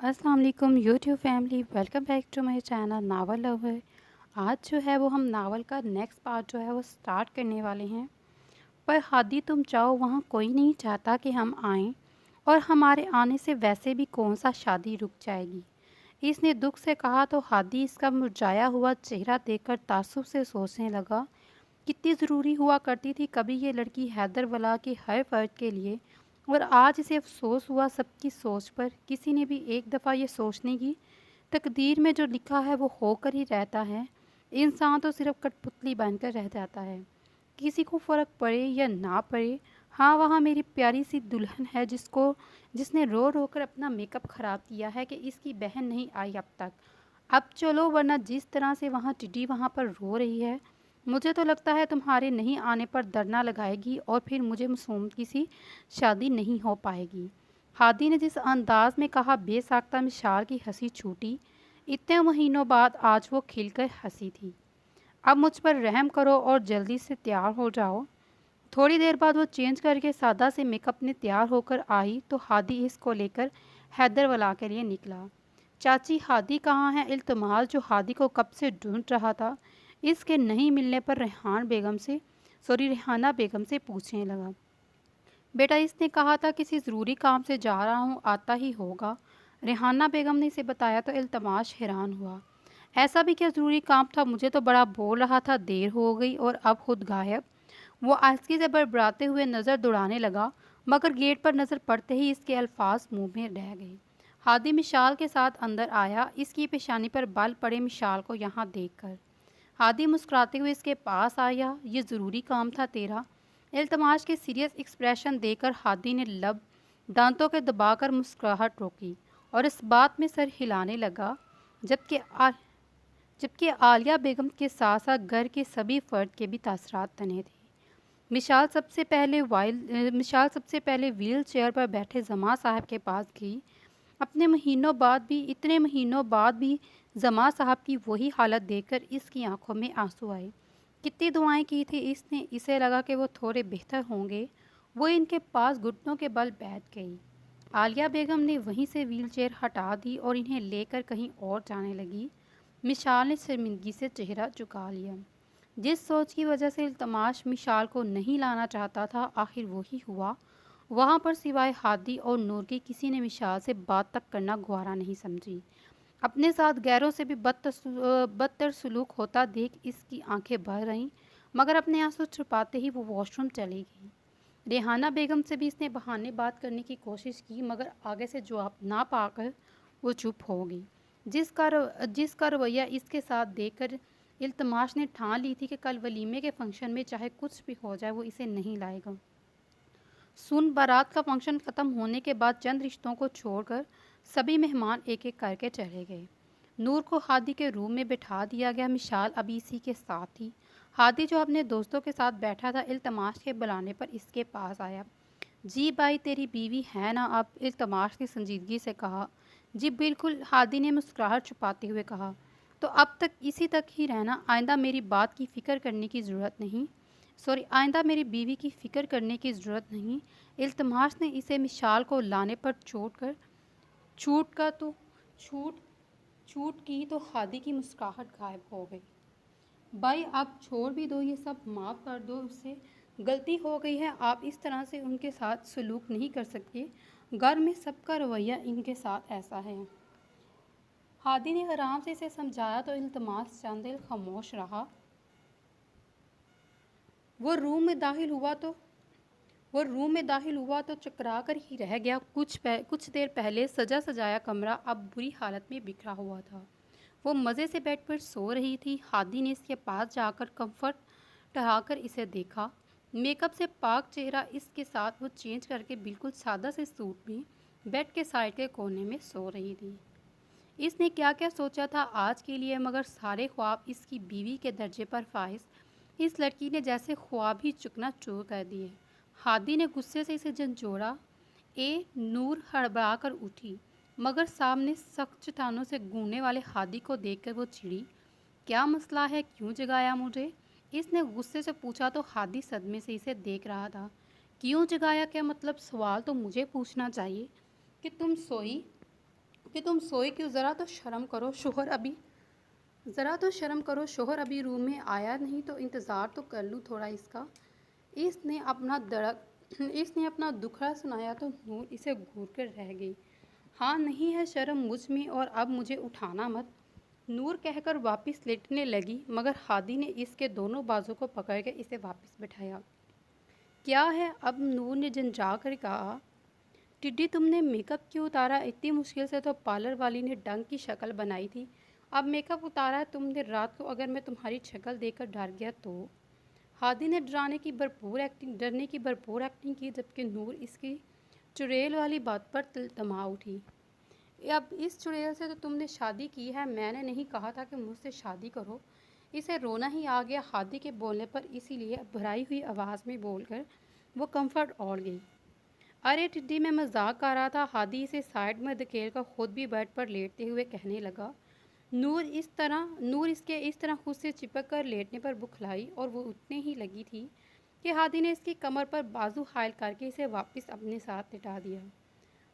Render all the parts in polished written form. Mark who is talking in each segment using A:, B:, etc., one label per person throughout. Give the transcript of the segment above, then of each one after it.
A: अस्सलाम वालेकुम YouTube family, welcome back to my channel novel lover. आज जो है वो हम नावल का नेक्स्ट पार्ट जो है वो स्टार्ट करने वाले हैं। पर हादी तुम चाहो वहाँ कोई नहीं चाहता कि हम आएं, और हमारे आने से वैसे भी कौन सा शादी रुक जाएगी। इसने दुख से कहा तो हादी इसका मुरझाया हुआ चेहरा देखकर तासुब से सोचने लगा। कितनी ज़रूरी हुआ करती थी कभी ये लड़की हैदर वला के हर फर्द के लिए, और आज इसे अफसोस हुआ सबकी सोच पर। किसी ने भी एक दफ़ा ये सोचने की तकदीर में जो लिखा है वो होकर ही रहता है। इंसान तो सिर्फ कठपुतली बनकर रह जाता है, किसी को फ़र्क पड़े या ना पड़े। हाँ, वहाँ मेरी प्यारी सी दुल्हन है जिसने रो रो कर अपना मेकअप ख़राब किया है कि इसकी बहन नहीं आई अब तक। अब चलो, वरना जिस तरह से वहाँ टिड्डी वहाँ पर रो रही है, मुझे तो लगता है तुम्हारे नहीं आने पर धरना लगाएगी और फिर मुझे मासूम की सी शादी नहीं हो पाएगी। हादी ने जिस अंदाज में कहा, बेसाख्ता मिशाल की हंसी छूटी। इतने महीनों बाद आज वो खिलकर हंसी थी। अब मुझ पर रहम करो और जल्दी से तैयार हो जाओ। थोड़ी देर बाद वो चेंज करके सादा से मेकअप में तैयार होकर आई तो हादी इसको लेकर हैदरवला के लिए निकला। चाची, हादी कहाँ है? इल्तमास जो हादी को कब से ढूंढ रहा था, इसके नहीं मिलने पर रेहाना बेगम से पूछने लगा। बेटा, इसने कहा था किसी ज़रूरी काम से जा रहा हूँ, आता ही होगा। रेहाना बेगम ने इसे बताया तो इल्तमास हैरान हुआ। ऐसा भी क्या ज़रूरी काम था? मुझे तो बड़ा बोल रहा था देर हो गई और अब खुद गायब। वो आस्की से बड़बड़ाते हुए नज़र दौड़ाने लगा, मगर गेट पर नज़र पड़ते ही इसके अल्फाज मुंह में रह गए। हादी मिशाल के साथ अंदर आया, इसकी पेशानी पर बल पड़े मिशाल को यहाँ देखकर। हादी मुस्कुराते हुए इसके पास आया। ये ज़रूरी काम था तेरा? इल्तमास के सीरियस एक्सप्रेशन देकर हादी ने लब दांतों के दबाकर मुस्कुराहट रोकी और इस बात में सर हिलाने लगा। जबकि जबकि आलिया बेगम के साथ साथ घर के सभी फर्द के भी तासरात तने थे। मिशाल सबसे पहले व्हील चेयर पर बैठे जमा साहब के पास गई। इतने महीनों बाद भी जमा साहब की वही हालत देखकर इसकी आंखों में आंसू आए। कितनी दुआएं की थी इसने, इसे लगा कि वो थोड़े बेहतर होंगे। वो इनके पास घुटनों के बल बैठ गई। आलिया बेगम ने वहीं से व्हीलचेयर हटा दी और इन्हें लेकर कहीं और जाने लगी। मिशाल ने शर्मिंदगी से चेहरा झुका लिया। जिस सोच की वजह से इल्तमास मिशाल को नहीं लाना चाहता था, आखिर वही हुआ। वहाँ पर सिवाय हादी और नूर के किसी ने मिशाल से बात तक करना गवारा नहीं समझी। अपने साथ गैरों से भी बदतर सलूक होता देख इसकी आंखें भर रहीं, मगर अपने आंसू छुपाते ही वो वॉशरूम चली गई। रेहाना बेगम से भी इसने बहाने बात करने की कोशिश की, मगर आगे से जवाब ना पाकर वो चुप हो गई। जिसका रवैया इसके साथ देखकर इल्तमास ने ठान ली थी कि कल वलीमे के फंक्शन में चाहे कुछ भी हो जाए वो इसे नहीं लाएगा। सुन, बारात का फंक्शन ख़त्म होने के बाद चंद रिश्तों को छोड़कर सभी मेहमान एक एक करके चले गए। नूर को हादी के रूम में बिठा दिया गया। मिशाल अभी इसी के साथ थी। हादी जो अपने दोस्तों के साथ बैठा था, इल्तमास के बुलाने पर इसके पास आया। जी भाई, तेरी बीवी है ना? अब इल्तमास की संजीदगी से कहा। जी बिल्कुल, हादी ने मुस्कुराहट छुपाते हुए कहा। तो अब तक इसी तक ही रहना। आइंदा मेरी बात की फ़िक्र करने की ज़रूरत नहीं। आइंदा मेरी बीवी की फ़िक्र करने की ज़रूरत नहीं। इल्तमास ने इसे मिशाल को लाने पर छूट का तो छूट छूट की तो हादी की मुस्कुराहट गायब हो गई। भाई, आप छोड़ भी दो ये सब, माफ़ कर दो उसे। गलती हो गई है, आप इस तरह से उनके साथ सलूक नहीं कर सकते। घर में सबका रवैया इनके साथ ऐसा है। हादी ने आराम से इसे समझाया तो इल्तमास चंद देर खामोश रहा। वो रूम में दाखिल हुआ तो चकरा कर ही रह गया। कुछ देर पहले सजा सजाया कमरा अब बुरी हालत में बिखरा हुआ था। वो मज़े से बेड पर सो रही थी। हादी ने इसके पास जाकर कंफर्ट टहाकर इसे देखा। मेकअप से पाक चेहरा इसके साथ वो चेंज करके बिल्कुल सादा से सूट में बेड के साइड के कोने में सो रही थी। इसने क्या क्या सोचा था आज के लिए, मगर सारे ख्वाब इसकी बीवी के दर्जे पर फाइज इस लड़की ने जैसे ख्वाब ही चुकना चूर कर दिए। हादी ने गुस्से से इसे झंझोड़ा। नूर हड़बड़ा कर उठी, मगर सामने सख्त चट्टानों से गूंजने वाले हादी को देखकर वो चिड़ी। क्या मसला है? क्यों जगाया मुझे? इसने गुस्से से पूछा तो हादी सदमे से इसे देख रहा था। क्यों जगाया क्या मतलब? सवाल तो मुझे पूछना चाहिए कि कि तुम सोए क्यों? ज़रा तो शर्म करो, शोहर अभी रूम में आया नहीं तो इंतज़ार तो कर लूँ थोड़ा इसका। इसने अपना दुखड़ा सुनाया तो नूर इसे घूर कर रह गई। हाँ, नहीं है शर्म मुझ में, और अब मुझे उठाना मत, नूर कहकर वापस लेटने लगी, मगर हादी ने इसके दोनों बाजू को पकड़कर इसे वापस बिठाया। क्या है अब? नूर ने झंझा कर कहा। टिड्डी, तुमने मेकअप क्यों उतारा? इतनी मुश्किल से तो पार्लर वाली ने डंग की शक्ल बनाई थी, अब मेकअप उतारा है तुमने रात को, अगर मैं तुम्हारी शक्ल देखकर डर गया तो? हादी ने डरने की भरपूर एक्टिंग की, जबकि नूर इसकी चुड़ैल वाली बात पर तमा उठी। अब इस चुड़ैल से तो तुमने शादी की है, मैंने नहीं कहा था कि मुझसे शादी करो। इसे रोना ही आ गया हादी के बोलने पर, इसीलिए भराई हुई आवाज़ में बोलकर वो कंफर्ट ओढ़ गई। अरे टिड्डी, मैं मजाक कर रहा था, हादी इसे साइड में धकेल कर खुद भी बेड पर लेटते हुए कहने लगा। नूर इसके इस तरह खुद से चिपक कर लेटने पर बुखलाई और वो उतने ही लगी थी कि हादी ने इसकी कमर पर बाजू हायल करके इसे वापस अपने साथ लिटा दिया।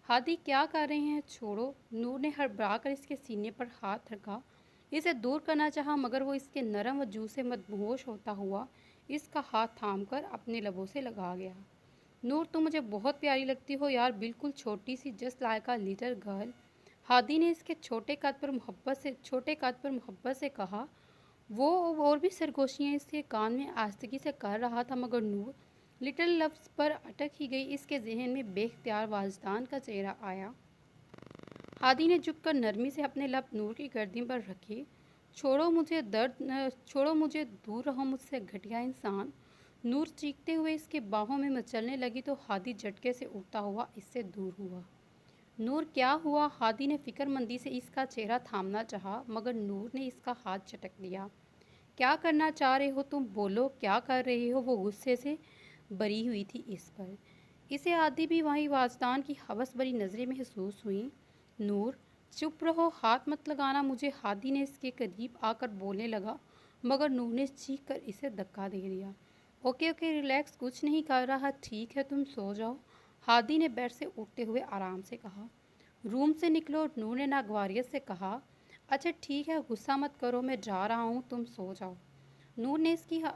A: हादी, क्या कर रहे हैं? छोड़ो। नूर ने हड़बड़ा कर इसके सीने पर हाथ रखा, इसे दूर करना चाहा, मगर वो इसके नरम वजूद से मदहोश होता हुआ इसका हाथ थाम कर अपने लबों से लगा गया। नूर, तुम मुझे बहुत प्यारी लगती हो यार, बिल्कुल छोटी सी, just like a little girl. Hadi ने इसके छोटे कद पर मोहब्बत से कहा। वो और भी सरगोशियाँ इसके कान में आस्तगी से कर रहा था, मगर नूर लिटिल लफ्ज़ पर अटक ही गई। इसके जहन में बेख्तियार वाजदान का चेहरा आया। हादी ने झुककर नरमी से अपने लब नूर की गर्दन पर रखे। छोड़ो मुझे, दूर रहो मुझसे घटिया इंसान। नूर चीखते हुए इसके बाहों में मचलने लगी तो हादी झटके से उठता हुआ इससे दूर हुआ। नूर, क्या हुआ? हादी ने फिक्रमंदी से इसका चेहरा थामना चाहा, मगर नूर ने इसका हाथ झटक दिया। क्या करना चाह रहे हो तुम? बोलो, क्या कर रहे हो? वो गुस्से से भरी हुई थी इस पर। इसे आदि भी वही वाजदान की हवस भरी नज़रें महसूस हुई। नूर, चुप रहो, हाथ मत लगाना मुझे, हादी ने इसके करीब आकर बोलने लगा, मगर नूर ने चीख कर इसे धक्का दे दिया। ओके रिलैक्स, कुछ नहीं कर रहा, ठीक है, तुम सो जाओ, हादी ने बेड से उठते हुए आराम से कहा। रूम से निकलो, नूर ने नागवारियत से कहा। अच्छा ठीक है, गुस्सा मत करो, मैं जा रहा हूँ, तुम सो जाओ।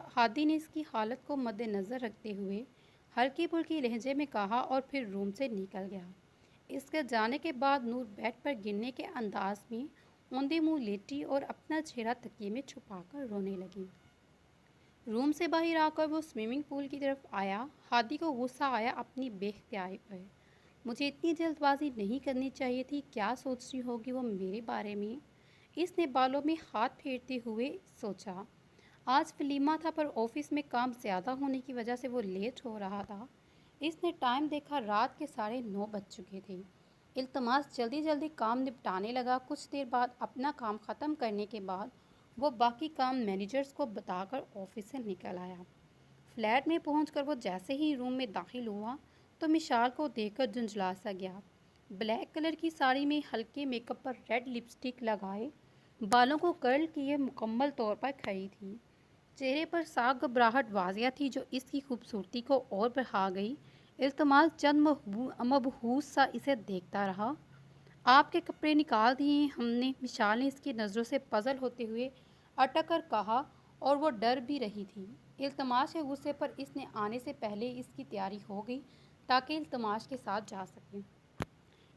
A: हादी ने इसकी हालत को मद्देनज़र रखते हुए हल्की फुल्की लहजे में कहा और फिर रूम से निकल गया। इसके जाने के बाद नूर बेड पर गिरने के अंदाज में औंधे मुंह लेटी और अपना चेहरा तकिए में छुपाकर रोने लगी। रूम से बाहर आकर वो स्विमिंग पूल की तरफ आया। हादी को गुस्सा आया अपनी बेख्तियारी पर। मुझे इतनी जल्दबाजी नहीं करनी चाहिए थी, क्या सोच रही होगी वो मेरे बारे में? इसने बालों में हाथ फेरते हुए सोचा। आज वलीमा था, पर ऑफिस में काम ज़्यादा होने की वजह से वो लेट हो रहा था। इसने टाइम देखा, रात के 9:30 बज चुके थे। इल्तमास जल्दी जल्दी काम निपटाने लगा। कुछ देर बाद अपना काम ख़त्म करने के बाद वो बाकी काम मैनेजर्स को बताकर ऑफिस से निकल आया। फ्लैट में पहुंचकर वो जैसे ही रूम में दाखिल हुआ तो मिशाल को देखकर झुंझला सा गया। ब्लैक कलर की साड़ी में हल्के मेकअप पर रेड लिपस्टिक लगाए, बालों को कर्ल किए मुकम्मल तौर पर खड़ी थी। चेहरे पर साफ घबराहट वाजिया थी जो इसकी खूबसूरती को और बढ़ा गई। इल्तमास चंद मबहूस सा इसे देखता रहा। आपके कपड़े निकाल दिए हमने, मिशाल ने इसकी नज़रों से पजल होते हुए अटक कर कहा, और वो डर भी रही थी। इल्तमास के गुस्से पर इसने आने से पहले इसकी तैयारी हो गई ताकि इल्तमास के साथ जा सके।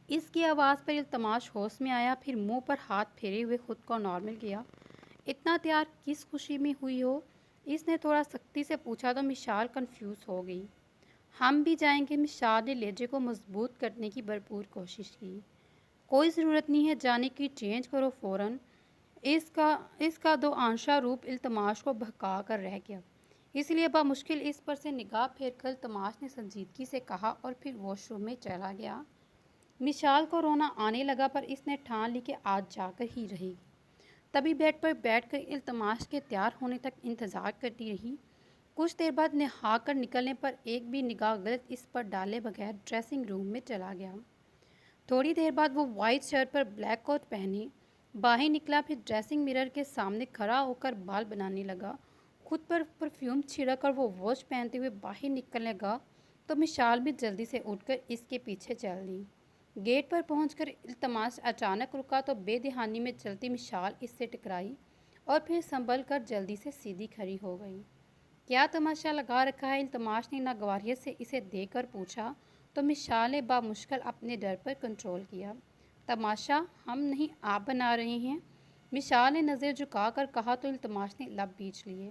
A: इसकी आवाज़ पर इल्तमास होश में आया, फिर मुंह पर हाथ फेरे हुए खुद को नॉर्मल किया। इतना तैयार किस खुशी में हुई हो? इसने थोड़ा सख्ती से पूछा तो मिशाल कंफ्यूज हो गई। हम भी जाएंगे, मिशाल ने लहजे को मजबूत करने की भरपूर कोशिश की। कोई ज़रूरत नहीं है जाने की, चेंज करो फ़ौरन। इसका दो आंशा रूप इल्तमास को बहका कर रह गया, इसलिए बामुश्किल इस पर से निगाह फेर कर इल्तमास ने संजीदगी से कहा और फिर वॉशरूम में चला गया। मिशाल को रोना आने लगा, पर इसने ठान ली कि आज जाकर ही रहेगी। तभी बेड पर बैठकर इल्तमास के तैयार होने तक इंतज़ार करती रही। कुछ देर बाद नहा कर निकलने पर एक भी निगाह गलत इस पर डाले बगैर ड्रेसिंग रूम में चला गया। थोड़ी देर बाद वो वाइट शर्ट पर ब्लैक कोट पहने बाहर निकला, फिर ड्रेसिंग मिरर के सामने खड़ा होकर बाल बनाने लगा। खुद पर परफ्यूम छिड़क कर वो वॉच पहनते हुए बाहर निकलने लगा तो मिशाल भी जल्दी से उठकर इसके पीछे चल दी। गेट पर पहुंचकर इल्तमास अचानक रुका तो बेध्यानी में चलती मिशाल इससे टकराई और फिर संभल कर जल्दी से सीधी खड़ी हो गई। क्या तमाशा लगा रखा है? इल्तमास ने नागवारियत से इसे देखकर पूछा तो मिशाल ने बामुश्किल अपने डर पर कंट्रोल किया। तमाशा हम नहीं, आप बना रहे हैं, मिशाल ने नज़र झुकाकर कहा तो इल्तमास ने लब बीच लिए।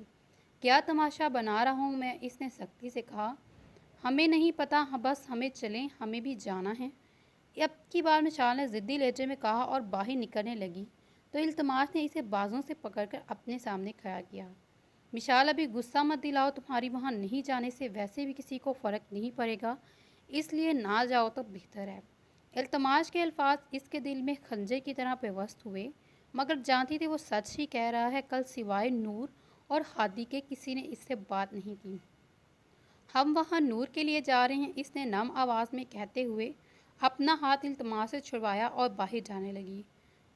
A: क्या तमाशा बना रहा हूँ मैं? इसने सख्ती से कहा। हमें नहीं पता, हाँ बस हमें चलें, हमें भी जाना है। अब की बार मिशाल ने ज़िद्दी लहजे में कहा और बाहर निकलने लगी तो इल्तमास ने इसे बाजों से पकड़कर अपने सामने खड़ा किया। मिशाल, अभी गुस्सा मत दिलाओ, तुम्हारी वहाँ नहीं जाने से वैसे भी किसी को फ़र्क नहीं पड़ेगा, इसलिए ना जाओ तो बेहतर है। इल्तमास के अल्फाज इसके दिल में खंजर की तरह पेवस्त हुए, मगर जानती थी वो सच ही कह रहा है। कल सिवाय नूर और हादी के किसी ने इससे बात नहीं की। हम वहाँ नूर के लिए जा रहे हैं, इसने नम आवाज़ में कहते हुए अपना हाथ इल्तमास से छुड़वाया और बाहर जाने लगी।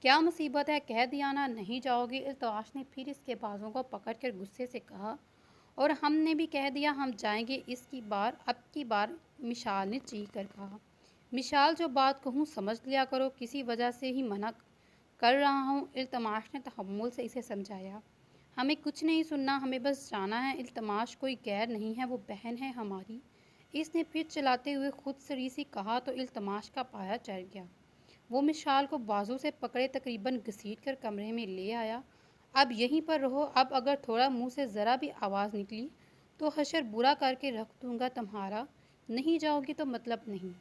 A: क्या मुसीबत है, कह दिया ना नहीं जाओगी, इल्तमास ने फिर इसके बाजों को पकड़कर गुस्से से कहा। और हमने भी कह दिया हम जाएंगे इसकी बार, अब की बार, मिशाल ने चीख कर कहा। मिशाल, जो बात कहूँ समझ लिया करो, किसी वजह से ही मना कर रहा हूँ, इल्तमास ने तहम्मुल से इसे समझाया। हमें कुछ नहीं सुनना, हमें बस जाना है। इल्तमास कोई गैर नहीं है, वो बहन है हमारी, इसने फिर चलाते हुए खुद सरी सी कहा तो इल्तमास का पाया चढ़ गया। वो मिशाल को बाजू से पकड़े तकरीबन घसीट कर कमरे में ले आया। अब यहीं पर रहो, अब अगर थोड़ा मुंह से ज़रा भी आवाज़ निकली तो हशर बुरा करके रख दूंगा तुम्हारा, नहीं जाओगी तो मतलब नहीं।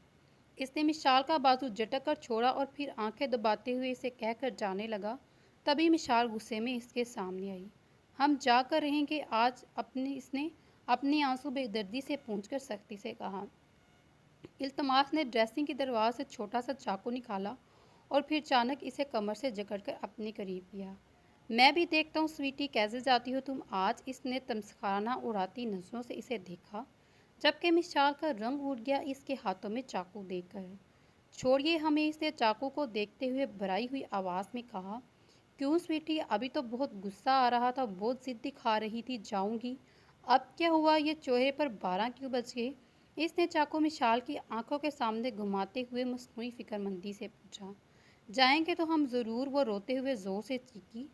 A: इसने मिशाल का बाजू झटक कर छोड़ा और फिर आंखें दबाते हुए इसे कहकर जाने लगा। तभी मिशाल गुस्से में इसके सामने आई। हम जाकर रहेंगे आज, इसने अपने आंसू बेदर्दी से पूछकर सख्ती से कहा। इल्तमास ने ड्रेसिंग की दरवाज़ से छोटा सा चाकू निकाला और फिर अचानक इसे कमर से जकड़कर अपने करीब किया। मैं भी देखता हूँ स्वीटी, कैसे जाती हो तुम आज, इसने तमस्खाना उड़ाती नज़रों से इसे देखा, जबकि मिशाल का रंग उठ गया इसके हाथों में चाकू देखकर। छोड़िए हमें, इसने चाकू को देखते हुए भराई हुई आवाज़ में कहा। क्यों स्वीटी, अभी तो बहुत गुस्सा आ रहा था, बहुत ज़िद दिखा रही थी, जाऊंगी। अब क्या हुआ, ये चेहरे पर 12 क्यों बज गए? इसने चाकू मिशाल की आंखों के सामने घुमाते हुए मसनूई फिक्रमंदी से पूछा। जाएंगे तो हम ज़रूर, वो रोते हुए ज़ोर से चीखी।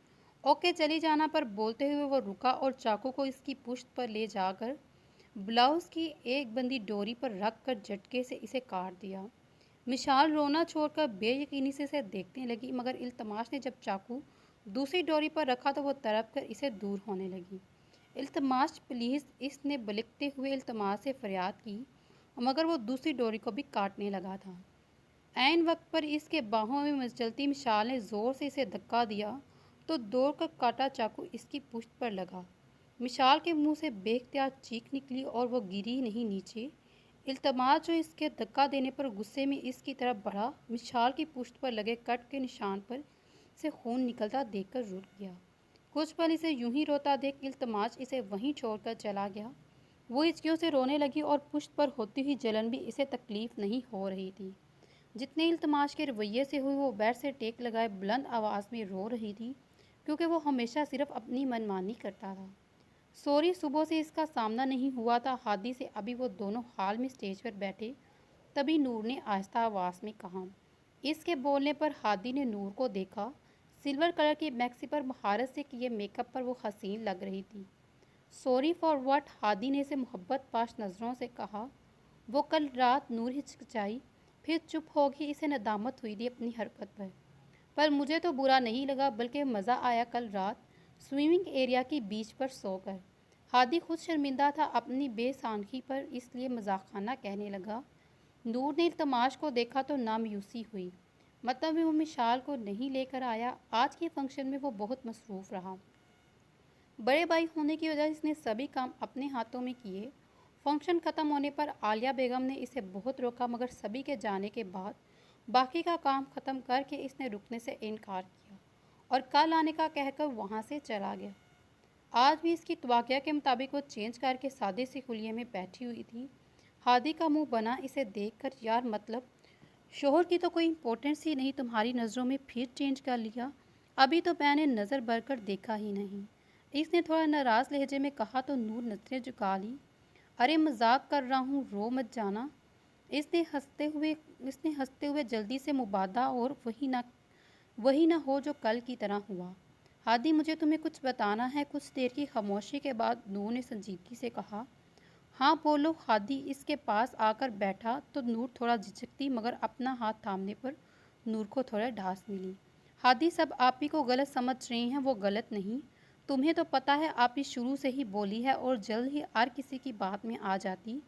A: ओके चली जाना, पर बोलते हुए वो रुका और चाकू को इसकी पुश्त पर ले जाकर ब्लाउज़ की एक बंदी डोरी पर रख कर झटके से इसे काट दिया। मिशाल रोना छोड़कर बेयकीनी से इसे देखने लगी, मगर इल्तमास ने जब चाकू दूसरी डोरी पर रखा तो वो तड़प कर इसे दूर होने लगी। इल्तमास प्लीज़, इसने बलिकते हुए इल्तमास से फरियाद की, मगर वो दूसरी डोरी को भी काटने लगा था। ऐन वक्त पर इसके बाहों में मचलती मिशाल ने ज़ोर से इसे धक्का दिया तो दौड़कर काटा चाकू इसकी पुश्त पर लगा। मिशाल के मुंह से बेख्तियार चीख निकली और वो गिरी नहीं नीचे। इल्तमास, जो इसके धक्का देने पर गुस्से में इसकी तरफ बढ़ा, मिशाल की पुश्त पर लगे कट के निशान पर से खून निकलता देखकर रुक गया। कुछ पल इसे यूं ही रोता देख इल्तमास इसे वहीं छोड़कर चला गया। वो हिचकियों से रोने लगी और पुश्त पर होती हुई जलन भी इसे तकलीफ नहीं हो रही थी जितने इल्तमास के रवैये से हुई। वो बेड से टेक लगाए बुलंद आवाज़ में रो रही थी, क्योंकि वो हमेशा सिर्फ अपनी मनमानी करता था। सॉरी, सुबह से इसका सामना नहीं हुआ था हादी से। अभी वो दोनों हाल में स्टेज पर बैठे, तभी नूर ने आहिस्ता आवाज़ में कहा। इसके बोलने पर हादी ने नूर को देखा। सिल्वर कलर की मैक्सी पर महारत से किए मेकअप पर वो हसीन लग रही थी। सॉरी फॉर व्हाट, हादी ने इसे मोहब्बत पाश नज़रों से कहा। वो कल रात, नूर हिचकिचाई, फिर चुप होगी। इसे नदामत हुई थी अपनी हरकत पर मुझे तो बुरा नहीं लगा, बल्कि मज़ा आया कल रात स्विमिंग एरिया की बीच पर सोकर। हादी खुद शर्मिंदा था अपनी बेसानगी पर, इसलिए मजाकाना कहने लगा। नूर ने इल्तमास को देखा तो नामायूसी हुई, मतलब वो मिशाल को नहीं लेकर आया। आज के फंक्शन में वो बहुत मसरूफ़ रहा। बड़े भाई होने की वजह से इसने सभी काम अपने हाथों में किए। फंक्शन ख़त्म होने पर आलिया बेगम ने इसे बहुत रोका, मगर सभी के जाने के बाद बाकी का काम ख़त्म करके इसने रुकने से इनकार किया और कल आने का कहकर वहाँ से चला गया। आज भी इसकी तवक्या के मुताबिक वो चेंज करके सादे से हुलिये में बैठी हुई थी। हादी का मुंह बना इसे देखकर। यार, मतलब शोहर की तो कोई इम्पोर्टेंस ही नहीं, तुम्हारी नज़रों में फिर चेंज कर लिया। अभी तो मैंने नज़र भरकर देखा ही नहीं, इसने थोड़ा नाराज़ लहजे में कहा तो नूर नज़रें झुका ली। अरे मजाक कर रहा हूँ, रो मत जाना। इसने हंसते हुए जल्दी से मुबादा और वही ना हो जो कल की तरह हुआ। हादी, मुझे तुम्हें कुछ बताना है। कुछ देर की खामोशी के बाद नूर ने संजीदगी से कहा। हाँ बोलो। हादी इसके पास आकर बैठा तो नूर थोड़ा झिझकती, मगर अपना हाथ थामने पर नूर को थोड़ा ढास मिली। हादी, सब आप ही को गलत समझ रहे हैं, वो गलत नहीं। तुम्हें तो पता है आप ही शुरू से ही बोली है और जल्द ही हर किसी की बात में आ जाती।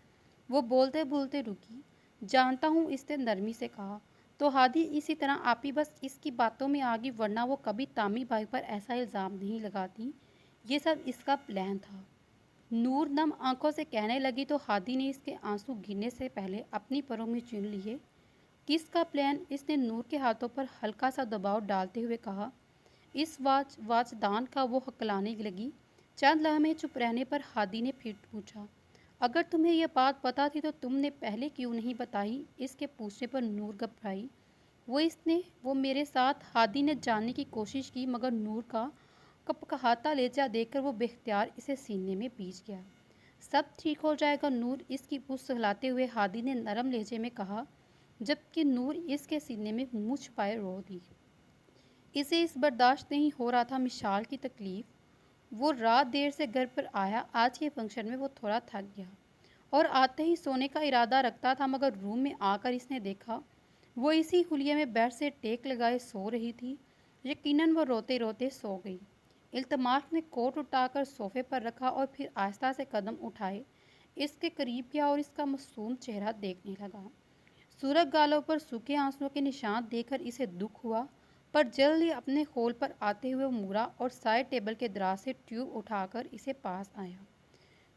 A: वो बोलते बोलते रुकी। जानता हूँ, इसने नरमी से कहा। तो हादी इसी तरह आप ही बस इसकी बातों में आ गई, वरना वो कभी तामी भाई पर ऐसा इल्ज़ाम नहीं लगाती। ये सब इसका प्लान था। नूर नम आंखों से कहने लगी तो हादी ने इसके आंसू गिरने से पहले अपनी परों में चुन लिए। किसका प्लान? इसने नूर के हाथों पर हल्का सा दबाव डालते हुए कहा। इस वाचदान का। वो हकलाने लगी। चंद लम्हे चुप रहने पर हादी ने फिर पूछा। अगर तुम्हें यह बात पता थी तो तुमने पहले क्यों नहीं बताई? इसके पूछने पर नूर घबराई। वो मेरे साथ। हादी ने जानने की कोशिश की, मगर नूर का कपकहाता लहजा देखकर वो बेख्तियार इसे सीने में बींच गया। सब ठीक हो जाएगा नूर, इसकी पूंछ सहलाते हुए हादी ने नरम लहजे में कहा, जबकि नूर इसके सीने में मुंह छुपाए रो दी। इसे इस बर्दाश्त नहीं हो रहा था मिशाल की तकलीफ। वो रात देर से घर पर आया। आज के फंक्शन में वो थोड़ा थक गया और आते ही सोने का इरादा रखता था, मगर रूम में आकर इसने देखा वो इसी हुलिये में बेड से टेक लगाए सो रही थी। यकीनन वो रोते रोते सो गई। इल्तमास ने कोट उठाकर सोफे पर रखा और फिर आहिस्ता से कदम उठाए इसके करीब गया और इसका मासूम चेहरा देखने लगा। सूरख गालों पर सूखे आंसुओं के निशान देखकर इसे दुख हुआ, पर जल्द ही अपने खोल पर आते हुए मुड़ा और साइड टेबल के दराज से ट्यूब उठाकर इसे पास आया।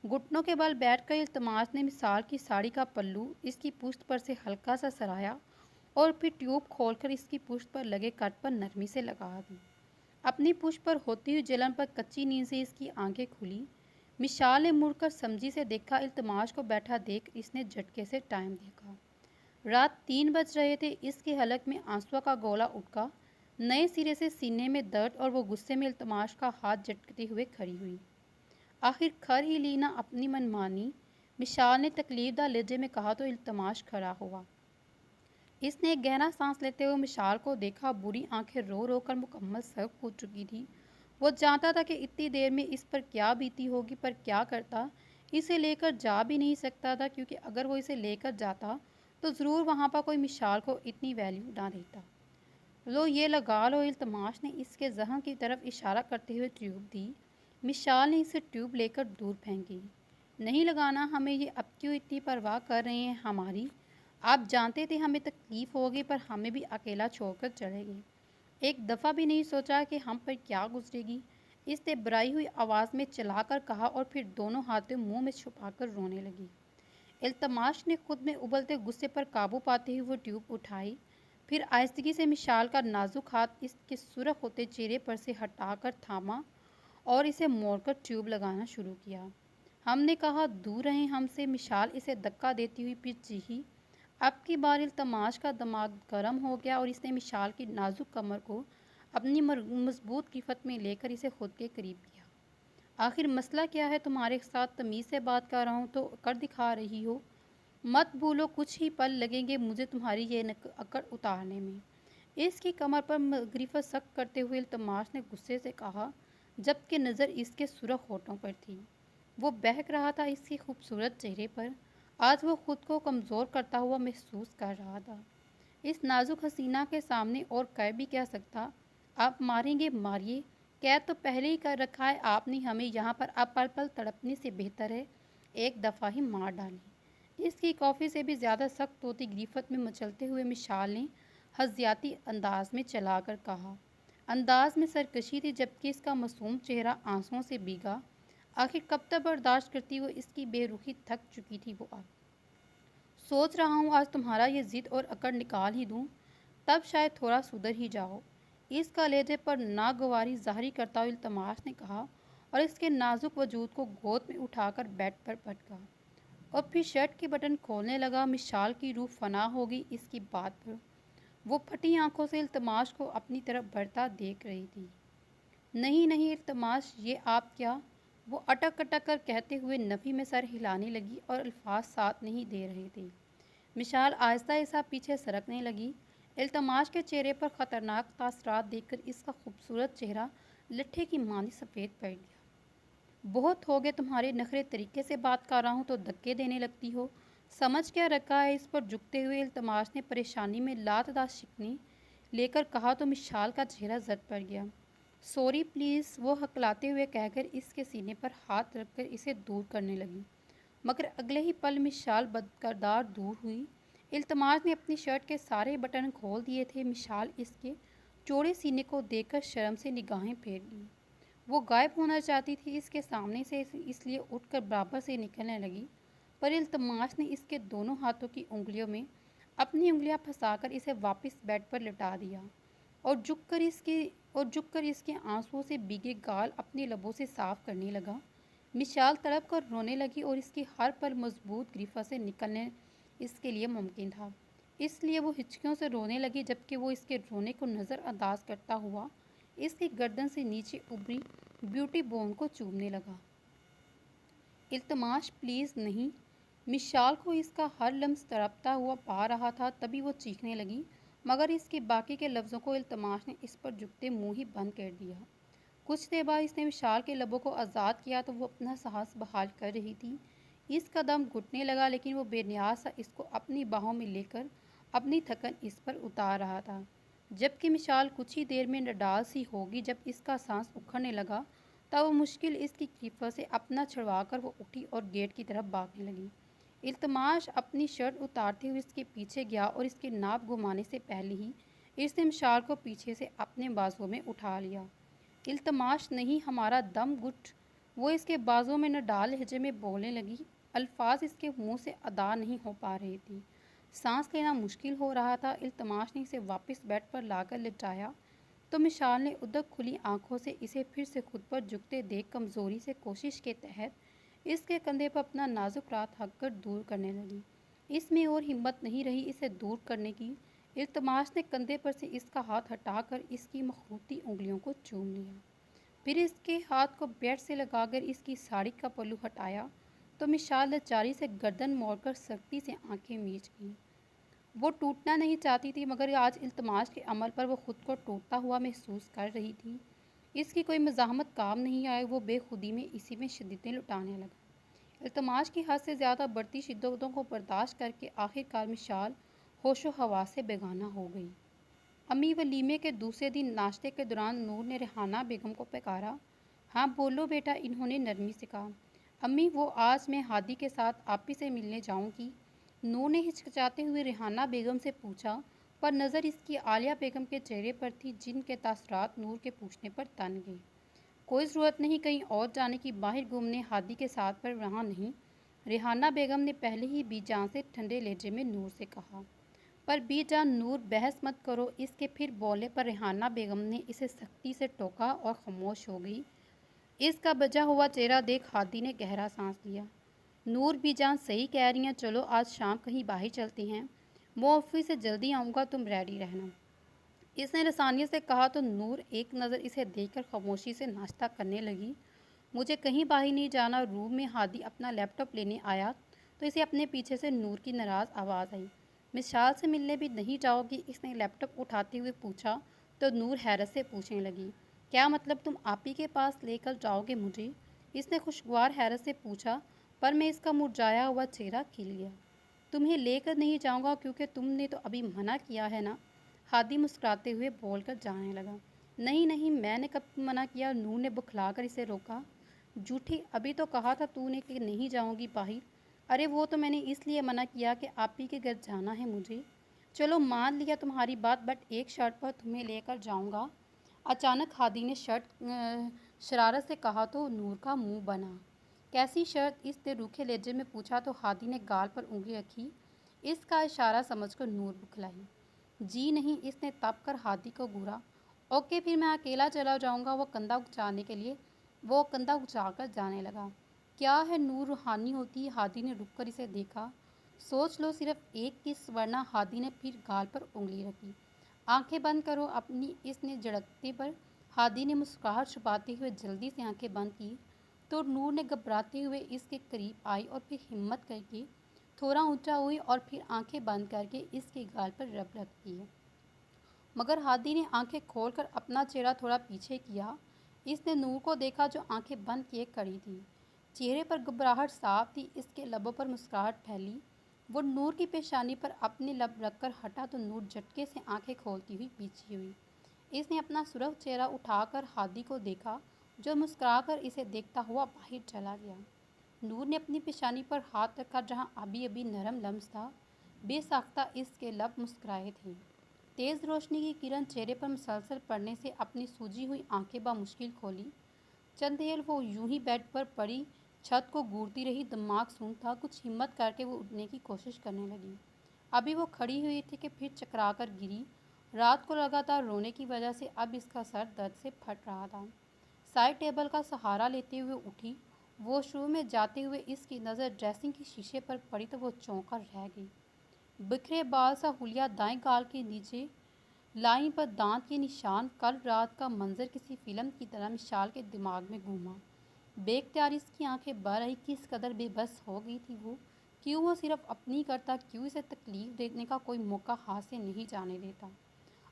A: घुटनों के बल बैठकर इल्तमास ने मिसाल की साड़ी का पल्लू इसकी पुश्त पर से हल्का सा सराया और फिर ट्यूब खोलकर इसकी पुश्त पर लगे कट पर नरमी से लगा दी। अपनी पुश्त पर होती हुई जलन पर कच्ची नींद से इसकी आंखें खुली। मिशाल ने मुड़कर समझी से देखा। इल्तमास को बैठा देख इसने झटके से टाइम देखा। रात 3 बज रहे थे। इसके हलक में आंसुओं का गोला उठका। नए सिरे से सीने में दर्द और वो गुस्से में इल्तमास का हाथ झटकते हुए खड़ी हुई। आखिर खर ही ली ना अपनी मनमानी, मिशाल ने तकलीफदा लहजे में कहा तो इल्तमास खड़ा हुआ। इसने एक गहरा सांस लेते हुए मिशाल को देखा। बुरी आंखें रो रो कर मुकम्मल सर्क हो चुकी थी। वो जानता था कि इतनी देर में इस पर क्या बीती होगी, पर क्या करता? इसे लेकर जा भी नहीं सकता था, क्योंकि अगर वो इसे लेकर जाता तो ज़रूर वहाँ पर कोई मिशाल को इतनी वैल्यू ना देता। लो ये लगा लो। इल्तमास ने इसके जहन की तरफ इशारा करते हुए ट्यूब दी। मिशाल ने इसे ट्यूब लेकर दूर फेंकी। नहीं लगाना हमें, ये अब क्यों इतनी परवाह कर रहे हैं हमारी? आप जानते थे हमें तकलीफ़ होगी, पर हमें भी अकेला छोड़कर चले गए। एक दफ़ा भी नहीं सोचा कि हम पर क्या गुजरेगी? इसने बराई हुई आवाज़ में चलाकर कहा और फिर दोनों हाथों मुंह में छुपाकर रोने लगी। इल्तमास ने खुद में उबलते गुस्से पर काबू पाते हुए वो ट्यूब उठाई। फिर आहिस्तगी से मिशाल का नाजुक हाथ इसके सुरख होते चेहरे पर से हटाकर थामा और इसे मोड़कर ट्यूब लगाना शुरू किया। हमने कहा दूर रहें हमसे। मिशाल इसे धक्का देती हुई पीछे चीखी। अब की बार इल्तमास का दिमाग गर्म हो गया और इसने मिशाल की नाजुक कमर को अपनी मजबूत गिरफ्त में लेकर इसे खुद के करीब किया। आखिर मसला क्या है तुम्हारे साथ? तमीज़ से बात कर रहा हूँ तो अकड़ दिखा रही हो। मत भूलो कुछ ही पल लगेंगे मुझे तुम्हारी ये अकड़ उतारने में। इसकी कमर पर गिरफ्त सख्त करते हुए इल्तमास ने गुस्से से कहा, जबकि नज़र इसके सुरख होठों पर थी। वो बहक रहा था इसके खूबसूरत चेहरे पर। आज वो खुद को कमज़ोर करता हुआ महसूस कर रहा था। इस नाजुक हसीना के सामने और कह भी क्या सकता? आप मारेंगे मारिए, कैद तो पहले ही कर रखा है आपने हमें यहाँ पर। अब पल पल तड़पने से बेहतर है एक दफ़ा ही मार डालें। इसकी कॉफ़ी से भी ज़्यादा सख्त होती गिरफ्त में मचलते हुए मिशाल ने हज़ियाती अंदाज में चलाकर कहा। अंदाज में सरकशी थी, जबकि इसका मासूम चेहरा आंसुओं से भीगा। आखिर कब तक बर्दाश्त करती हुई इसकी बेरुखी थक चुकी थी वो अब। सोच रहा हूँ आज तुम्हारा ये ज़िद और अकड़ निकाल ही दूँ, तब शायद थोड़ा सुधर ही जाओ। इसका लहजे पर नागवारी ज़ाहिर करता हुआ इल्तमास ने कहा और इसके नाजुक वजूद को गोद में उठाकर बेड पर पटका और फिर शर्ट के बटन खोलने लगा। मिशाल की रूह फना हो गई इसकी बात पर। वो फटी आंखों से इल्तमास को अपनी तरफ बढ़ता देख रही थी। नहीं नहीं इल्तमास, ये आप क्या? वो अटक अटक कर कहते हुए नफ़ी में सर हिलाने लगी और अल्फाज साथ नहीं दे रहे थे। मिशाल आहिस्ता आहिस्ता पीछे सरकने लगी। इल्तमाश के चेहरे पर खतरनाक तासरात देखकर इसका खूबसूरत चेहरा लट्ठे की मांदी सफ़ेद पड़ गया। बहुत हो गए तुम्हारे नखरे, तरीके से बात कर रहा हूँ तो धक्के देने लगती हो। समझ क्या रखा है? इस पर झुकते हुए इल्तमास ने परेशानी में लातदार शिकनी लेकर कहा तो मिशाल का चेहरा जर्द पड़ गया। सॉरी प्लीज़, वो हकलाते हुए कहकर इसके सीने पर हाथ रखकर इसे दूर करने लगी, मगर अगले ही पल मिशाल बदकरदार दूर हुई। इल्तमास ने अपनी शर्ट के सारे बटन खोल दिए थे। मिशाल इसके चौड़े सीने को देखकर शर्म से निगाहें फेर ली। वो गायब होना चाहती थी इसके सामने से, इसलिए उठकर बराबर से निकलने लगी, पर इल्तमास ने इसके दोनों हाथों की उंगलियों में अपनी उंगलियां फंसाकर इसे वापस बेड पर लिटा दिया और झुककर इसके आंसुओं से भीगे गाल अपने लबों से साफ करने लगा। मिशाल तड़प कर रोने लगी और इसकी हर पल मजबूत गिरफ्त से निकलने इसके लिए मुमकिन था, इसलिए वो हिचकियों से रोने लगी, जबकि वो इसके रोने को नज़रअंदाज करता हुआ इसकी गर्दन से नीचे उभरी ब्यूटी बोन को चूमने लगा। इल्तमास प्लीज़ नहीं। मिशाल को इसका हर लम्स तड़पता हुआ पा रहा था, तभी वो चीखने लगी, मगर इसके बाकी के लफ्ज़ों को इल्तमास ने इस पर झुकते मुंह ही बंद कर दिया। कुछ देर बाद इसने मिशाल के लबों को आज़ाद किया तो वो अपना साहस बहाल कर रही थी। इसका दम घुटने लगा, लेकिन वो बेनियाज सा इसको अपनी बाहों में लेकर अपनी थकन इस पर उतार रहा था। जबकि मिशाल कुछ ही देर में नडाल सी होगी। जब इसका सांस उखड़ने लगा तब वो मुश्किल इसकी गिरफ्त से अपना छुड़वाकर वो उठी और गेट की तरफ भागने लगी। इल्तमास अपनी शर्ट उतारते हुए इसके पीछे गया और इसके नाप घुमाने से पहले ही इसने मिशाल को पीछे से अपने बाजुओं में उठा लिया। इल्तमास नहीं, हमारा दम घुट, वो इसके बाजुओं में नडाल लहजे में बोलने लगी। अल्फाज इसके मुंह से अदा नहीं हो पा रही थी, सांस लेना मुश्किल हो रहा था। इल्तमास ने इसे वापस बेड पर लाकर लिटाया तो मिशाल ने उधर खुली आंखों से इसे फिर से खुद पर झुकते देख कमज़ोरी से कोशिश के तहत इसके कंधे पर अपना नाजुक रात हक कर दूर करने लगी। इसमें और हिम्मत नहीं रही इसे दूर करने की। इल्तमास ने कंधे पर से इसका हाथ हटाकर इसकी मखरूती उंगलियों को चूम लिया, फिर इसके हाथ को बेड से लगाकर इसकी साड़ी का पल्लू हटाया तो मिशाल लाचारी से गर्दन मोड़कर सख्ती से आंखें मीच गई। वो टूटना नहीं चाहती थी, मगर आज इल्तमास के अमल पर वो खुद को टूटता हुआ महसूस कर रही थी। इसकी कोई मज़ाहमत काम नहीं आई। वो बेखुदी में इसी में शिद्दतें लुटाने लगा। इल्तमास की हद से ज़्यादा बढ़ती शिद्दतों को बर्दाश्त करके आखिरकार मिशाल होशो हवास से बेगाना हो गई। अम्मी वलीमे के दूसरे दिन नाश्ते के दौरान नूर ने रेहाना बेगम को पुकारा। हाँ बोलो बेटा, इन्होंने नरमी से कहा। अम्मी, वो आज मैं हादी के साथ आप ही से मिलने जाऊंगी। नूर ने हिचकिचाते हुए रेहाना बेगम से पूछा, पर नज़र इसकी आलिया बेगम के चेहरे पर थी, जिनके तासरात नूर के पूछने पर तन गए। कोई ज़रूरत नहीं कहीं और जाने की, बाहर घूमने हादी के साथ, पर वहाँ नहीं। रेहाना बेगम ने पहले ही बीजान से ठंडे लहजे में नूर से कहा। पर बीजान नूर, बहस मत करो। इसके फिर बोलने पर रेहाना बेगम ने इसे सख्ती से टोका और खामोश हो गई। इसका बजा हुआ चेहरा देख हादी ने गहरा सांस लिया। नूर बीजान सही कह रही हैं, चलो आज शाम कहीं बाहर चलते हैं। वो ऑफिस से जल्दी आऊँगा, तुम रेडी रहना। इसने रसानियत से कहा तो नूर एक नज़र इसे देखकर खामोशी से नाश्ता करने लगी। मुझे कहीं बाहर नहीं जाना। रूम में हादी अपना लैपटॉप लेने आया तो इसे अपने पीछे से नूर की नाराज़ आवाज़ आई। मिशाल से मिलने भी नहीं जाओगी? इसने लैपटॉप उठाते हुए पूछा तो नूर हैरत से पूछने लगी, क्या मतलब, तुम आप ही के पास लेकर जाओगे मुझे? इसने खुशगवार हैरत से पूछा, पर मैं इसका मुरझाया हुआ चेहरा खिल गया। तुम्हें लेकर नहीं जाऊंगा क्योंकि तुमने तो अभी मना किया है ना? हादी मुस्कुराते हुए बोलकर जाने लगा। नहीं नहीं, मैंने कब मना किया? नूर ने बुखलाकर इसे रोका। झूठी, अभी तो कहा था तूने कि नहीं जाऊंगी बाहर। अरे वो तो मैंने इसलिए मना किया कि आप ही के घर जाना है मुझे। चलो मान लिया तुम्हारी बात, बट एक शर्त पर तुम्हें लेकर जाऊंगा। अचानक हादी ने शरारत से कहा तो नूर का मुंह बना। कैसी शर्त? इसने रूखे लहजे में पूछा तो हादी ने गाल पर उंगली रखी। इसका इशारा समझकर नूर बुखलाई। जी नहीं, इसने तप कर हादी को घूरा। ओके, फिर मैं अकेला चला जाऊंगा। वो कंधा उचाकर जाने लगा। क्या है नूर, रूहानी होती है? हादी ने रुककर इसे देखा। सोच लो सिर्फ एक किस, वरना। हादी ने फिर गाल पर उंगली रखी। आंखें बंद करो अपनी, इसने झड़कते पर हादी ने मुस्कुराहट छुपाते हुए जल्दी से आंखें बंद की तो नूर ने घबराते हुए इसके करीब आई और फिर हिम्मत करके थोड़ा ऊंचा हुई और फिर आंखें बंद करके इसके गाल पर रब रखती है। मगर हादी ने आंखें खोलकर अपना चेहरा थोड़ा पीछे किया। इसने नूर को देखा जो आंखें बंद किए खड़ी थी। चेहरे पर घबराहट साफ थी, इसके लबों पर मुस्कुराहट फैली। वो नूर की पेशानी पर अपने लब रखकर हटा तो नूर झटके से आंखें खोलती हुई पीछे हुई। इसने अपना सुरख चेहरा उठाकर हादी को देखा जो मुस्कुराकर इसे देखता हुआ बाहर चला गया। नूर ने अपनी पेशानी पर हाथ रखा जहां अभी अभी नरम लम्स था। बेसाख्ता इसके लब मुस्कुराए थे। तेज़ रोशनी की किरण चेहरे पर मुसलसल पड़ने से अपनी सूजी हुई आंखें बामुश्किल खोली। चंद देर वो यूं ही बेड पर पड़ी छत को घूरती रही। दिमाग सून था। कुछ हिम्मत करके वो उठने की कोशिश करने लगी। अभी वो खड़ी हुई थी कि फिर चकरा कर गिरी। रात को लगातार रोने की वजह से अब इसका सर दर्द से फट रहा था। साइड टेबल का सहारा लेते हुए उठी। वॉशरूम में जाते हुए इसकी नज़र ड्रेसिंग के शीशे पर पड़ी तो वो चौंक कर रह गई। बिखरे बाल सा हुलिया दाएं गाल के नीचे लाइन पर दांत के निशान। कल रात का मंजर किसी फिल्म की तरह मिशाल के दिमाग में घूमा। बेख्तियार इसकी आंखें भर आई। किस कदर बेबस हो गई थी वो। क्यों वो सिर्फ अपनी करता, क्यों इसे तकलीफ देने का कोई मौका हाथ से नहीं जाने देता।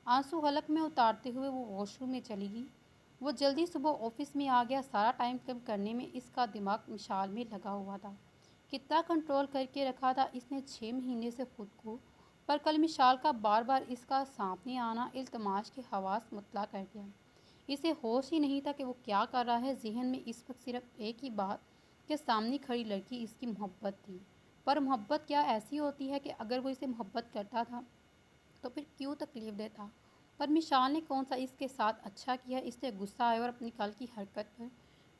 A: आंसू हलक में उतारते हुए वो वॉशरूम में चली गई। वो जल्दी सुबह ऑफिस में आ गया। सारा टाइम कम करने में इसका दिमाग मिशाल में लगा हुआ था। कितना कंट्रोल करके रखा था इसने 6 महीने से खुद को। पर कल मिशाल का बार बार इसका सामने आना इल्तमास के हवास मुतला कर दिया। इसे होश ही नहीं था कि वो क्या कर रहा है। जहन में इस वक्त सिर्फ एक ही बात कि सामने खड़ी लड़की इसकी मोहब्बत थी। पर मोहब्बत क्या ऐसी होती है कि अगर वो इसे मोहब्बत करता था तो फिर क्यों तकलीफ़ देता। पर मिशाल ने कौन सा इसके साथ अच्छा किया। इससे गुस्सा आया और अपनी कल की हरकत पर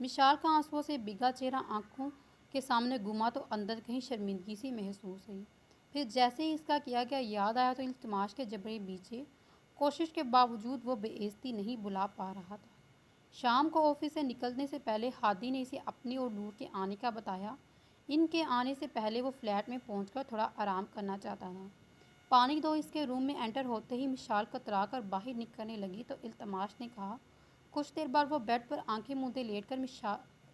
A: मिशाल का आंसुओं से भीगा चेहरा आंखों के सामने घुमा तो अंदर कहीं शर्मिंदगी सी महसूस हुई। फिर जैसे ही इसका किया गया याद आया तो इल्तमास के जबरे पीछे कोशिश के बावजूद वो बेइज्जती नहीं बुला पा रहा था। शाम को ऑफिस से निकलने से पहले हादी ने इसे अपनी और नूर के आने का बताया। इनके आने से पहले वो फ्लैट में पहुंचकर थोड़ा आराम करना चाहता था। पानी दो। इसके रूम में एंटर होते ही मिशाल कतरा कर बाहर निकलने लगी तो इल्तमास ने कहा। कुछ देर बाद वो बेड पर आंखें मूंदे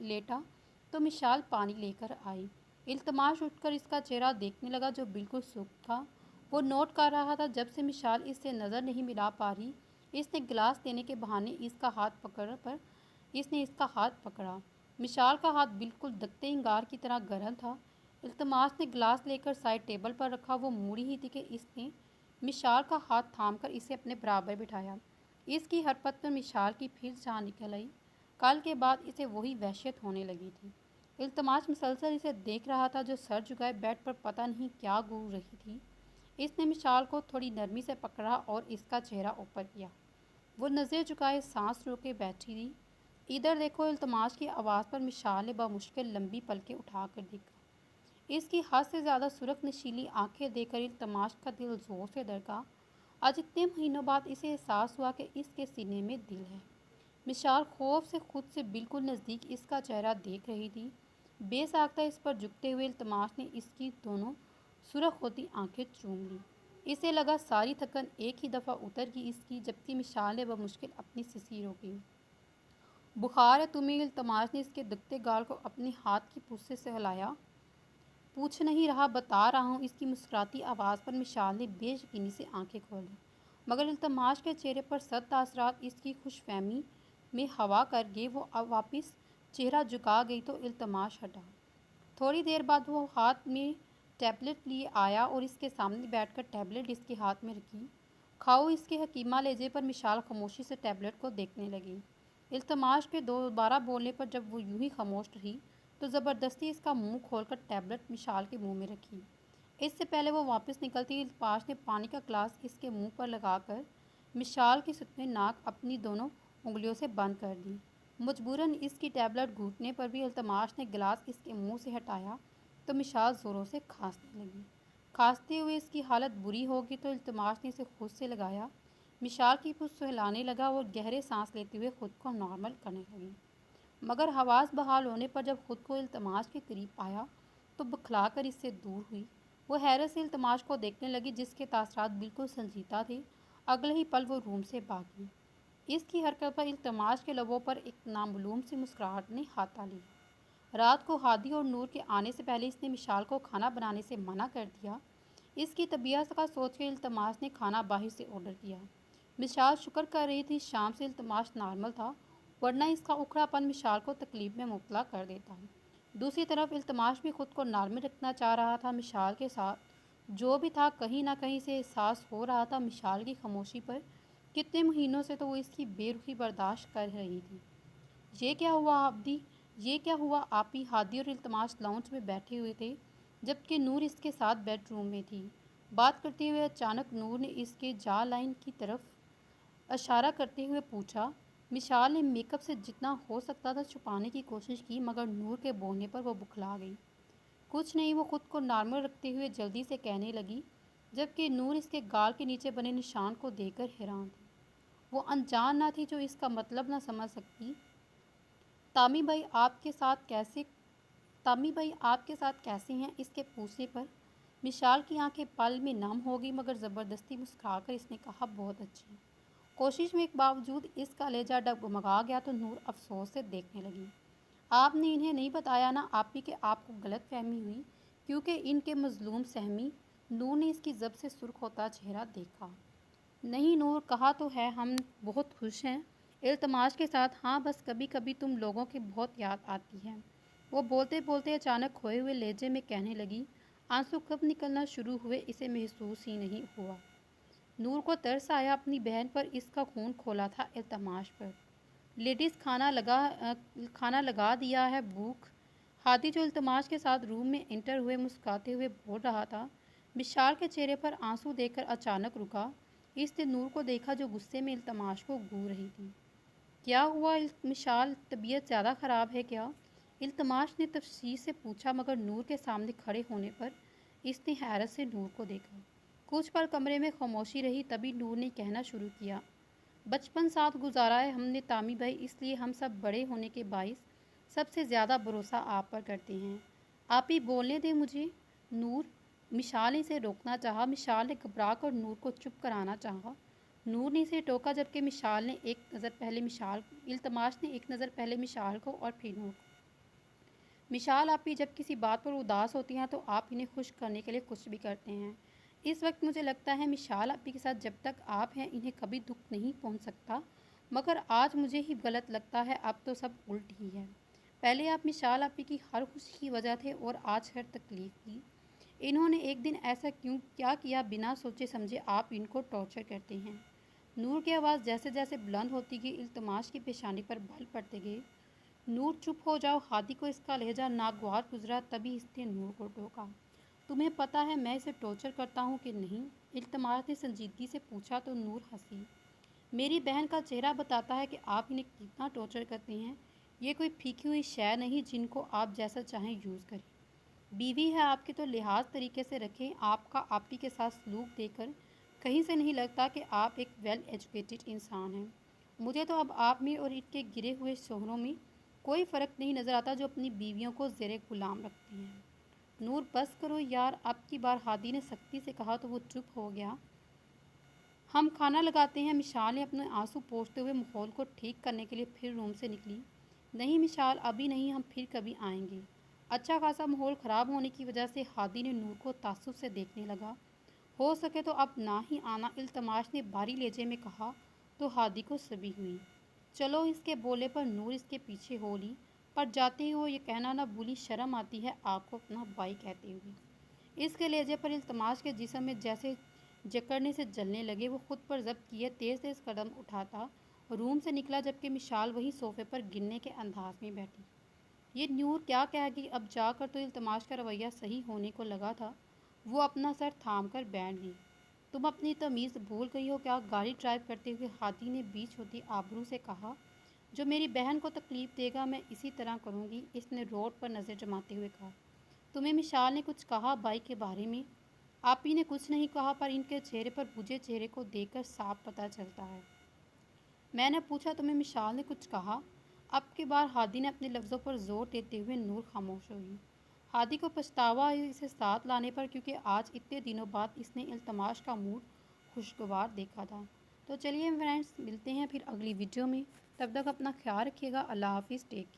A: लेटा तो मिशाल पानी लेकर आई। इल्तमास उठकर इसका चेहरा देखने लगा जो बिल्कुल सूख था। वो नोट कर रहा था जब से मिशाल इससे नज़र नहीं मिला पा रही। इसने गिलास देने के बहाने इसने इसका हाथ पकड़ा। मिशाल का हाथ बिल्कुल दकते इंगार की तरह गर्म था। इल्तमास ने गिलास लेकर साइड टेबल पर रखा। वो मुड़ी ही थी कि इसने मिशाल का हाथ थामकर इसे अपने बराबर बिठाया। इसकी हरकत पर मिशाल की फिर जान निकल आई। कल के बाद इसे वही वहशत होने लगी थी। इल्तमास मुसलसल इसे देख रहा था जो सर झुकाए बेड पर पता नहीं क्या घूर रही थी। इसने मिशाल को थोड़ी नरमी से पकड़ा और इसका चेहरा ऊपर किया। वो नज़र झुकाए सांस रोके बैठी थी। इधर देखो। इल्तमास की आवाज़ पर मिशाल ने बामुश्किल लंबी पलकें उठाकर देखा। इसकी हद से ज़्यादा सुर्ख नशीली आंखें देखकर इल्तमास का दिल ज़ोर से धड़का। आज इतने महीनों बाद इसे एहसास हुआ कि इसके सीने में दिल है। मिशाल खौफ से खुद से बिल्कुल नज़दीक इसका चेहरा देख रही थी। बेसाख्ता इस पर झुकते हुए इल्तमास ने इसकी दोनों सुर्ख होती आंखें चूम ली। इसे लगा सारी थकन एक ही दफ़ा उतर गई इसकी। जबकि मिशाल ने बमुश्किल अपनी सिसी रोकी। बुखार है तुम्हें? इल्तमास ने इसके दकते गाल को अपने हाथ की पुस्से से हिलाया। पूछ नहीं रहा, बता रहा हूँ। इसकी मुस्कुराती आवाज़ पर मिशाल ने बेयकीनी से आंखें खोली। मगर इल्तमास के चेहरे पर सख्त तासरात इसकी खुशफहमी में हवा कर गए। वो अब वापस चेहरा झुका गई तो इल्तमास हटा। थोड़ी देर बाद वो हाथ में टैबलेट लिए आया और इसके सामने बैठकर टैबलेट इसके हाथ में रखी। खाओ। इसके हकीमा लहजे पर मिशाल खामोशी से टैबलेट को देखने लगी। इल्तमास के दोबारा बोलने पर जब वो यूं ही खामोश रही तो ज़बरदस्ती इसका मुंह खोलकर टैबलेट मिशाल के मुंह में रखी। इससे पहले वो वापस निकलती इल्तमास ने पानी का ग्लास इसके मुंह पर लगाकर मिशाल की सुतने नाक अपनी दोनों उंगलियों से बंद कर दी। मजबूरन इसकी टैबलेट घूटने पर भी इल्तमास ने गिलास इसके मुंह से हटाया तो मिशाल ज़ोरों से खांसने लगी। खांसते हुए इसकी हालत बुरी होगी तो इल्तमास ने इसे खुद से लगाया। मिशाल की पुष्ट हिलाने लगा और गहरे सांस लेते हुए खुद को नॉर्मल करने लगी। मगर हवास बहाल होने पर जब खुद को इल्तमास के करीब पाया तो बखला कर इससे दूर हुई। वो हैरत से इल्तमास को देखने लगी जिसके तासरात बिल्कुल संजीदा थे। अगले ही पल वो रूम से भागी। इसकी हरकत पर इल्तमास के लबों पर एक नामालूम सी मुस्कुराहट ने हाथा लिया। रात को हादी और नूर के आने से पहले इसने मिशाल को खाना बनाने से मना कर दिया। इसकी तबीयत का सोच के इल्तमास ने खाना बाहर से ऑर्डर किया। मिशाल शुक्र कर रही थी शाम से इल्तमास नॉर्मल था, वरना इसका उखड़ापन मिशाल को तकलीफ में मुब्तला कर देता। दूसरी तरफ इल्तमास भी खुद को नॉर्मल रखना चाह रहा था। मिशाल के साथ जो भी था कहीं ना कहीं से एहसास हो रहा था मिशाल की खामोशी पर। कितने महीनों से तो वो इसकी बेरुखी बर्दाश्त कर रही थी। ये क्या हुआ आबदी, ये क्या हुआ आपी? हादी और इल्तमास लाउंज में बैठे हुए थे, जबकि नूर इसके साथ बेडरूम में थी। बात करते हुए अचानक नूर ने इसके जा लाइन की तरफ इशारा करते हुए पूछा। मिशाल ने मेकअप से जितना हो सकता था छुपाने की कोशिश की, मगर नूर के बोलने पर वो बुखला गई। कुछ नहीं, वो खुद को नॉर्मल रखते हुए जल्दी से कहने लगी, जबकि नूर इसके गाल के नीचे बने निशान को देखकर हैरान थी। वो अनजान ना थी जो इसका मतलब ना समझ सकती। तामी भाई आपके साथ कैसे तामी भाई आपके साथ कैसे हैं? इसके पूछने पर मिशाल की आंखें पल में नम हो गई, मगर ज़बरदस्ती मुस्कुराकर इसने कहा, बहुत अच्छी। कोशिश में के बावजूद इसका लहजा डगमगा गया तो नूर अफसोस से देखने लगी। आपने इन्हें नहीं बताया ना आपी कि आपको गलत फहमी हुई, क्योंकि इनके मजलूम सहमी। नूर ने इसकी जब से सुर्ख होता चेहरा देखा। नहीं नूर, कहा तो है हम बहुत खुश हैं इल्तमास के साथ। हाँ बस कभी कभी तुम लोगों की बहुत याद आती है। वो बोलते बोलते अचानक खोए हुए लहजे में कहने लगी। आंसू कब निकलना शुरू हुए इसे महसूस ही नहीं हुआ। नूर को तरस आया अपनी बहन पर। इसका खून खोला था इल्तमास पर। लेडीज़ खाना लगा दिया है, भूख। हादी जो इल्तमास के साथ रूम में एंटर हुए मुस्कुराते हुए बोल रहा था, विशाल के चेहरे पर आंसू देखकर अचानक रुका। इसने नूर को देखा जो गुस्से में इल्तमास को घूर रही थी। क्या हुआ मिशाल, तबीयत ज़्यादा ख़राब है क्या? इल्तमास ने तफसीर से पूछा, मगर नूर के सामने खड़े होने पर इसने हैरत से नूर को देखा। कुछ पल कमरे में खामोशी रही, तभी नूर ने कहना शुरू किया। बचपन साथ गुजारा है हमने तामी भाई, इसलिए हम सब बड़े होने के बाइस सबसे ज़्यादा भरोसा आप पर करते हैं। आप ही बोलने दें मुझे। नूर मिशाल ने इसे रोकना चाहा। मिशाल ने घबरा कर नूर को चुप कराना चाहा। नूर ने इसे टोका, जबकि मिशाल ने एक नज़र पहले मिशाल इल्तमास ने एक नज़र पहले मिशाल को और फिर नूर को। मिशाल, आप ही जब किसी बात पर उदास होती हैं तो आप इन्हें खुश करने के लिए कुछ भी करते हैं। इस वक्त मुझे लगता है मिशाल आपी के साथ जब तक आप हैं इन्हें कभी दुख नहीं पहुंच सकता, मगर आज मुझे ही गलत लगता है। अब तो सब उल्ट ही है। पहले आप मिशाल आपी की हर खुशी की वजह थे और आज हर तकलीफ़ की। इन्होंने एक दिन ऐसा क्या किया बिना सोचे समझे आप इनको टॉर्चर करते हैं। नूर की आवाज़ जैसे जैसे बुलंद होती गई इल्तमास की पेशानी पर बल पड़ते गए। नूर चुप हो जाओ। हादी को इसका लहजा नागवार गुजरा, तभी इसने नूर को टोका। तुम्हें पता है मैं इसे टॉर्चर करता हूँ कि नहीं? इल्तमास ने संजीदगी से पूछा तो नूर हंसी। मेरी बहन का चेहरा बताता है कि आप इन्हें कितना टॉर्चर करते हैं। ये कोई फीकी हुई शय नहीं जिनको आप जैसा चाहें यूज़ करें। बीवी है आपकी तो लिहाज तरीके से रखें। आपका आपी के साथ सलूक देकर कहीं से नहीं लगता कि आप एक वेल एजुकेटेड इंसान हैं। मुझे तो अब आप में और इनके गिरे हुए शोहरों में कोई फ़र्क नहीं नज़र आता जो अपनी बीवियों को ज़ेरे गुलाम रखती हैं। नूर बस करो यार, अब की बार हादी ने सख्ती से कहा तो वो चुप हो गया। हम खाना लगाते हैं। मिशाल ने अपने आंसू पोंछते हुए माहौल को ठीक करने के लिए फिर रूम से निकली। नहीं मिशाल, अभी नहीं, हम फिर कभी आएंगे। अच्छा खासा माहौल ख़राब होने की वजह से हादी ने नूर को तासुब से देखने लगा। हो सके तो अब ना ही आना, इल्तमास ने भारी लहजे में कहा तो हादी को सभी हुई। चलो, इसके बोले पर नूर इसके पीछे हो ली, पर जाते ही वो ये कहना ना भूली, शर्म आती है आपको अपना भाई कहते हुए। इसके लहजे पर इल्तमास के जिस्म में जैसे जकड़ने से जलने लगे। वो खुद पर जब्त किए तेज़ तेज़ कदम उठाता रूम से निकला, जबकि मिशाल वही सोफे पर गिरने के अंदाज में बैठी। ये नूर क्या कहेगी अब जाकर? तो इल्तमास का रवैया सही होने को लगा था। वो अपना सर थाम कर बैठ गई। तुम अपनी तमीज़ भूल गई हो क्या? गाड़ी ड्राइव करते हुए हादी ने बीच होती आबरू से कहा। जो मेरी बहन को तकलीफ़ देगा मैं इसी तरह करूँगी, इसने रोड पर नज़र जमाते हुए कहा। तुम्हें मिशाल ने कुछ कहा भाई के बारे में? आप ही ने कुछ नहीं कहा, पर इनके चेहरे पर बुझे चेहरे को देखकर साफ पता चलता है। मैंने पूछा तुम्हें मिशाल ने कुछ कहा? अब की बार हादी ने अपने लफ्ज़ों पर जोर देते हुए नूर खामोश हुई। हादी को पछतावा इसे साथ लाने पर, क्योंकि आज इतने दिनों बाद इसने इल्तमास का मूड खुशगवार देखा था। तो चलिए फ्रेंड्स, मिलते हैं फिर अगली वीडियो में। तब तक अपना ख्याल रखिएगा। अल्लाह हाफिज़। Take care.